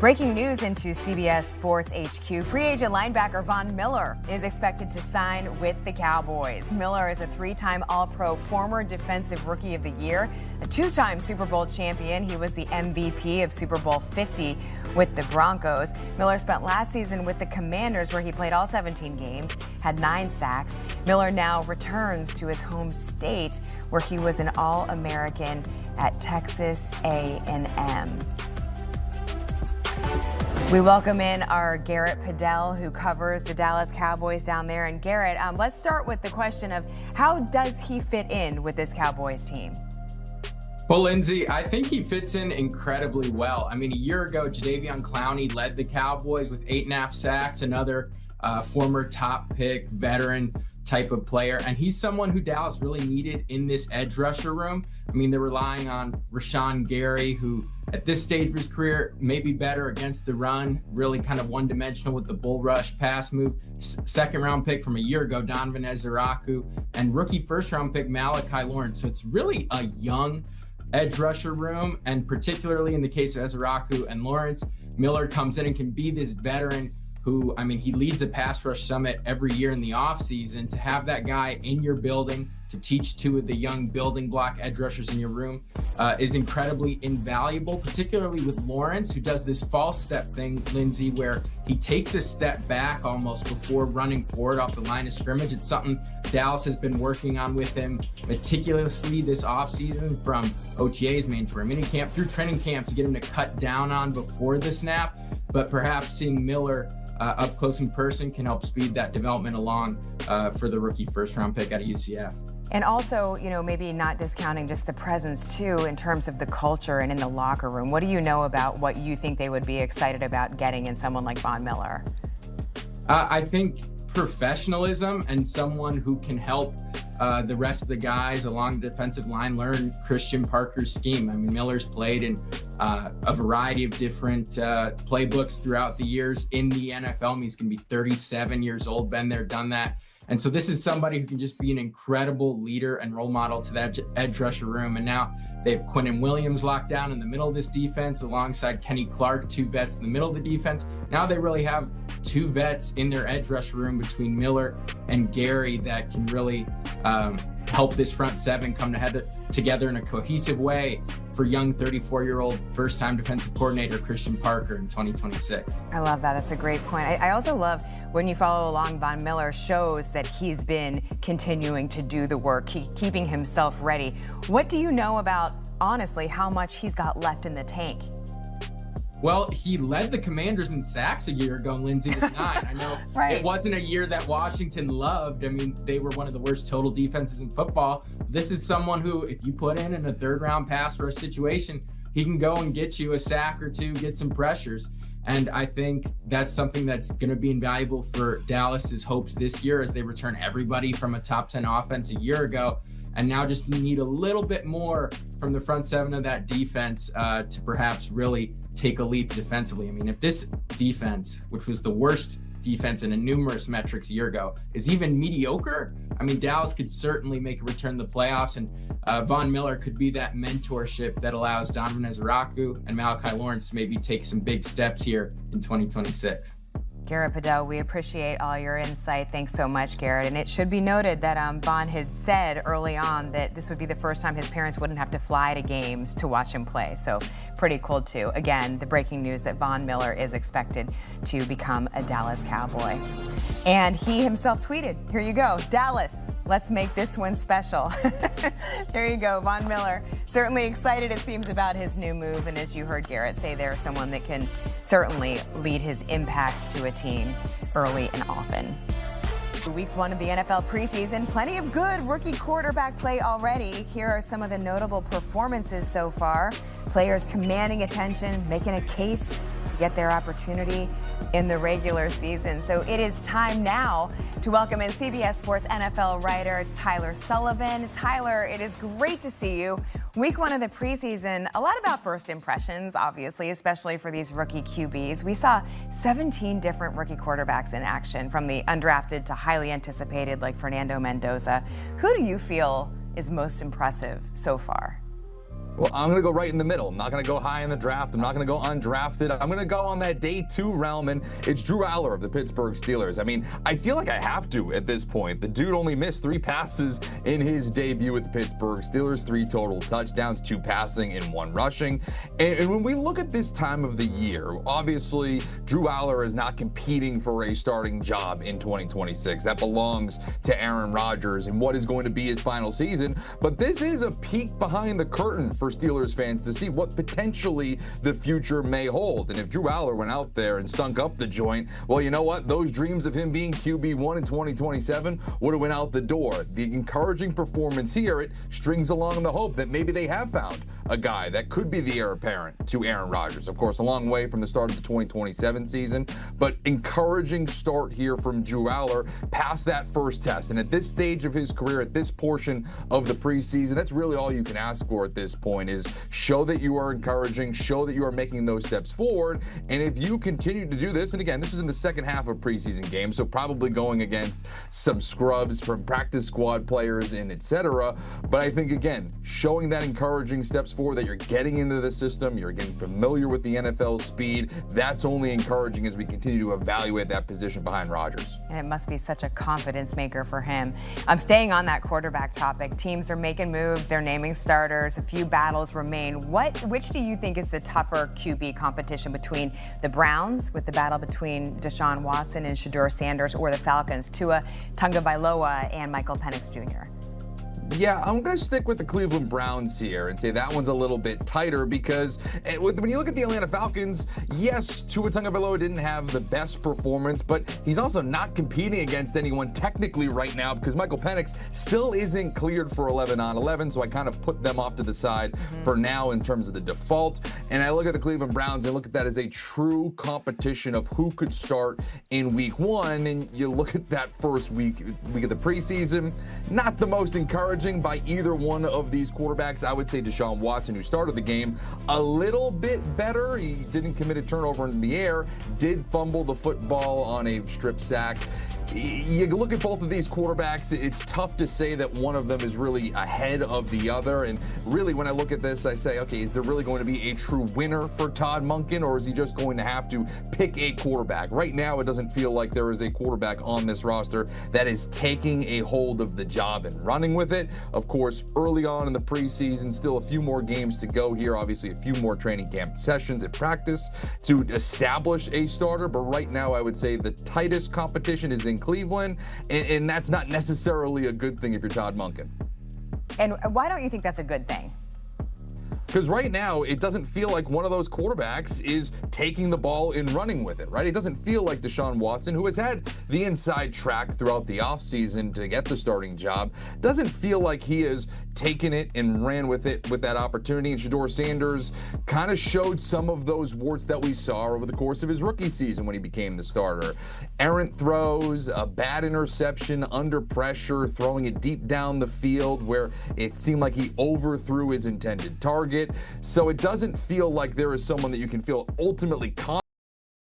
Breaking news into CBS Sports HQ. Free agent linebacker Von Miller is expected to sign with the Cowboys. Miller is a three-time All-Pro, former Defensive Rookie of the Year, a two-time Super Bowl champion. He was the MVP of Super Bowl 50 with the Broncos. Miller spent last season with the Commanders, where he played all 17 games, had 9 sacks. Miller now returns to his home state, where he was an All-American at Texas A&M. We welcome in our Garrett Padell, who covers the Dallas Cowboys down there. And Garrett, let's start with the question of how does he fit in with this Cowboys team? Well, Lindsay, I think he fits in incredibly well. I mean, a year ago, Jadeveon Clowney led the Cowboys with 8.5 sacks, another former top pick, veteran type of player. And he's someone who Dallas really needed in this edge rusher room. I mean, they're relying on Rashawn Gary, who at this stage of his career may be better against the run, really kind of one-dimensional with the bull rush pass move. Second-round pick from a year ago, Donovan Ezeraku, and rookie first-round pick Malachi Lawrence. So it's really a young edge rusher room, and particularly in the case of Ezeraku and Lawrence, Miller comes in and can be this veteran who, I mean, he leads a pass rush summit every year in the offseason. To have that guy in your building to teach two of the young building block edge rushers in your room is incredibly invaluable, particularly with Lawrence, who does this false step thing, Lindsay, where he takes a step back almost before running forward off the line of scrimmage. It's something Dallas has been working on with him meticulously this offseason, from OTAs, mandatory minicamp, through training camp, to get him to cut down on before the snap. But perhaps seeing Miller up close in person can help speed that development along for the rookie first-round pick out of UCF. And also, you know, maybe not discounting just the presence, too, in terms of the culture and in the locker room. What do you know about what you think they would be excited about getting in someone like Von Miller? I think professionalism, and someone who can help the rest of the guys along the defensive line learn Christian Parker's scheme. I mean, Miller's played in a variety of different playbooks throughout the years in the NFL. I mean, he's going to be 37 years old, been there, done that. And so this is somebody who can just be an incredible leader and role model to that edge rusher room. And now they have Quinnen Williams locked down in the middle of this defense alongside Kenny Clark, two vets in the middle of the defense. Now they really have two vets in their edge rusher room between Miller and Gary that can really help this front seven come together in a cohesive way for young 34-year-old first-time defensive coordinator Christian Parker in 2026. I love that. That's a great point. I also love when you follow along, Von Miller shows that he's been continuing to do the work, keeping himself ready. What do you know about, honestly, how much he's got left in the tank? Well, he led the Commanders in sacks a year ago, Lindsay, with 9. I know Right. It wasn't a year that Washington loved. I mean, they were one of the worst total defenses in football. This is someone who, if you put in a third-round pass rush situation, he can go and get you a sack or two, get some pressures. And I think that's something that's going to be invaluable for Dallas's hopes this year, as they return everybody from a top 10 offense a year ago. And now just need a little bit more from the front seven of that defense to perhaps really take a leap defensively. I mean, if this defense, which was the worst defense in numerous metrics a year ago, is even mediocre, I mean, Dallas could certainly make a return to the playoffs, and Von Miller could be that mentorship that allows Donovan Ezeraku and Malachi Lawrence to maybe take some big steps here in 2026. Garrett Padell, we appreciate all your insight. Thanks so much, Garrett. And it should be noted that Von has said early on that this would be the first time his parents wouldn't have to fly to games to watch him play. So pretty cool, too. Again, the breaking news that Von Miller is expected to become a Dallas Cowboy. And he himself tweeted, here you go, Dallas, let's make this one special. There you go, Von Miller. Certainly excited, it seems, about his new move. And as you heard Garrett say there, someone that can certainly lead his impact to a team early and often. Week 1 of the NFL preseason, plenty of good rookie quarterback play already. Here are some of the notable performances so far. Players commanding attention, making a case to get their opportunity in the regular season. So it is time now to welcome in CBS Sports NFL writer Tyler Sullivan. Tyler, it is great to see you. Week 1 of the preseason, a lot about first impressions, obviously, especially for these rookie QBs. We saw 17 different rookie quarterbacks in action, from the undrafted to highly anticipated like Fernando Mendoza. Who do you feel is most impressive so far? Well, I'm going to go right in the middle. I'm not going to go high in the draft. I'm not going to go undrafted. I'm going to go on that day 2 realm, and it's Drew Aller of the Pittsburgh Steelers. I mean, I feel like I have to at this point. The dude only missed 3 passes in his debut with the Pittsburgh Steelers, 3 total touchdowns, 2 passing and 1 rushing. And when we look at this time of the year, obviously, Drew Aller is not competing for a starting job in 2026. That belongs to Aaron Rodgers and what is going to be his final season. But this is a peek behind the curtain for Steelers fans to see what potentially the future may hold. And if Drew Aller went out there and stunk up the joint, well, you know what? Those dreams of him being QB1 in 2027 would have went out the door. The encouraging performance here, it strings along the hope that maybe they have found a guy that could be the heir apparent to Aaron Rodgers. Of course, a long way from the start of the 2027 season, but encouraging start here from Drew Aller past that first test. And at this stage of his career, at this portion of the preseason, that's really all you can ask for at this point, is show that you are encouraging, show that you are making those steps forward. And if you continue to do this, and again, this is in the second half of preseason games, so probably going against some scrubs from practice squad players and etc. But I think, again, showing that encouraging steps forward, that you're getting into the system, you're getting familiar with the NFL speed, that's only encouraging as we continue to evaluate that position behind Rodgers. And it must be such a confidence maker for him. I'm staying on that quarterback topic. Teams are making moves, they're naming starters, a few battles remain. Which do you think is the tougher QB competition between the Browns, with the battle between Deshaun Watson and Shedeur Sanders, or the Falcons, Tua Tagovailoa and Michael Penix Jr.? Yeah, I'm going to stick with the Cleveland Browns here and say that one's a little bit tighter because when you look at the Atlanta Falcons, yes, Tua Tagovailoa didn't have the best performance, but he's also not competing against anyone technically right now because Michael Penix still isn't cleared for 11-on-11, so I kind of put them off to the side for now in terms of the default. And I look at the Cleveland Browns and look at that as a true competition of who could start in week 1, and you look at that first week of the preseason, not the most encouraging by either one of these quarterbacks. I would say Deshaun Watson, who started the game a little bit better. He didn't commit a turnover in the air, did fumble the football on a strip sack. You look at both of these quarterbacks, it's tough to say that one of them is really ahead of the other. And really, when I look at this, I say, okay, is there really going to be a true winner for Todd Monken, or is he just going to have to pick a quarterback? Right now, it doesn't feel like there is a quarterback on this roster that is taking a hold of the job and running with it. Of course, early on in the preseason, still a few more games to go here. Obviously, a few more training camp sessions and practice to establish a starter. But right now, I would say the tightest competition is in Cleveland, and that's not necessarily a good thing if you're Todd Monken. And why don't you think that's a good thing? Because right now, it doesn't feel like one of those quarterbacks is taking the ball and running with it, right? It doesn't feel like Deshaun Watson, who has had the inside track throughout the offseason to get the starting job, doesn't feel like he has taken it and ran with it with that opportunity. And Shedeur Sanders kind of showed some of those warts that we saw over the course of his rookie season when he became the starter. Errant throws, a bad interception under pressure, throwing it deep down the field where it seemed like he overthrew his intended target. So it doesn't feel like there is someone that you can feel ultimately confident